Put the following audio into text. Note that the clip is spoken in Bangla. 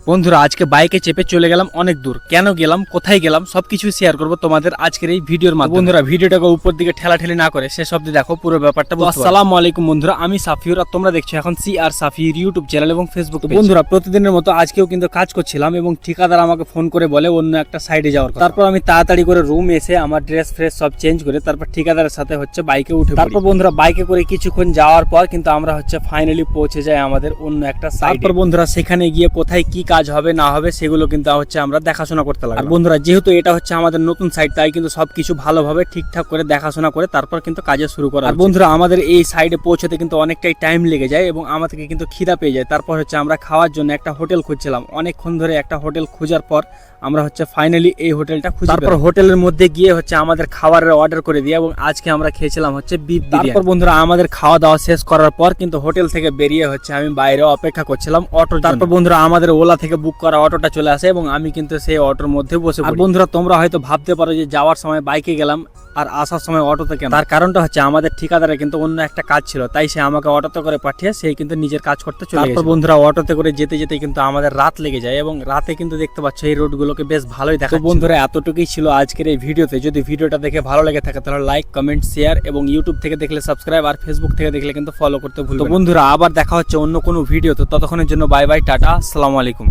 বন্ধুরা আজকে বাইকে চেপে চলে গেলাম অনেক দূর। কেন গেলাম, কোথায় গেলাম, সবকিছু শেয়ার করব তোমাদের আজকের এই ভিডিওর মাধ্যমে। বন্ধুরা ভিডিওটাকে উপর দিকে ঠেলাঠেলি না করে শেষ অবধি দেখো, পুরো ব্যাপারটা। আসসালামু আলাইকুম বন্ধুরা, আমি সাফিউর আর তোমরা দেখছো এখন সি আর সাফিউর ইউটিউব চ্যানেল এবং ফেসবুক। বন্ধুরা প্রতিদিনের মতো আজকেও কিন্তু কাজ করছিলাম এবং ঠিকাদার আমাকে ফোন করে বলে অন্য একটা সাইডে যাওয়ার কথা। তারপর আমি তাড়াতাড়ি করে রুম এসে আমার ড্রেস ফ্রেস সব চেঞ্জ করে তারপর ঠিকাদারের সাথে বাইকে উঠে। তারপর বন্ধুরা বাইকে করে কিছুক্ষণ যাওয়ার পর কিন্তু আমরা ফাইনালি পৌঁছে যাই আমাদের অন্য একটা সাইডে। তারপর বন্ধুরা সেখানে গিয়ে কোথায় কি কাজ হবে না হবে সেগুলো কিন্তু আমরা দেখাশোনা করতে লাগলাম। আর বন্ধুরা যেহেতু এটা আমাদের নতুন সাইড, তাই কিন্তু সবকিছু ভালোভাবে ঠিকঠাক করে দেখাশোনা করে তারপর কিন্তু কাজে শুরু করা। আর বন্ধুরা আমাদের এই সাইডে পৌঁছতে কিন্তু অনেকটাই টাইম লেগে যায় এবং আমাদেরকে কিন্তু খিদা পেয়ে যায়। তারপর আমরা খাওয়ার জন্য একটা হোটেল খুঁজছিলাম। অনেকক্ষণ ধরে একটা হোটেল খোঁজার পর আমরা ফাইনালি এই হোটেলটা খুঁজে। তারপর হোটেলের মধ্যে গিয়ে আমাদের খাবারের অর্ডার করে দিয়ে এবং আজকে আমরা খেয়েছিলাম বিফ বিরিয়ানি। তারপর বন্ধুরা আমাদের খাওয়া দাওয়া শেষ করার পর কিন্তু হোটেল থেকে বেরিয়ে আমি বাইরে অপেক্ষা করছিলাম অটো। তারপর বন্ধুরা আমাদের ওলা থেকে বুক করা অটোটা চলে আসে এবং আমি কিন্তু সেই অটোর মধ্যে বসে পড়ি। বন্ধুরা তোমরা হয়তো ভাবতে পারো যে যাওয়ার সময় বাইকে গেলাম আর আসার সময় অটোতে কেন। তার কারণটা আমাদের ঠিকাদারের কিন্তু অন্য একটা কাজ ছিল, তাই সে আমাকে অটোতে করে পাঠিয়ে সে কিন্তু নিজের কাজ করতে চলে গেছে। তারপর বন্ধুরা অটোতে করে যেতে যেতে কিন্তু আমাদের রাত লেগে যায় এবং রাতে কিন্তু দেখতে পাচ্ছ এই রোডগুলোকে বেশ ভালোই দেখা। বন্ধুরা এতটুকুই ছিল আজকের এই ভিডিওতে। যদি ভিডিওটা দেখে ভালো লেগে থাকে তাহলে লাইক, কমেন্ট, শেয়ার এবং ইউটিউব থেকে দেখলে সাবস্ক্রাইব আর ফেসবুক থেকে দেখলে কিন্তু ফলো করতে ভুলবেন না। বন্ধুরা আবার দেখা হচ্ছে অন্য কোনো ভিডিওতে। ততক্ষণের জন্য বাই বাই, টাটা, আসসালামু আলাইকুম।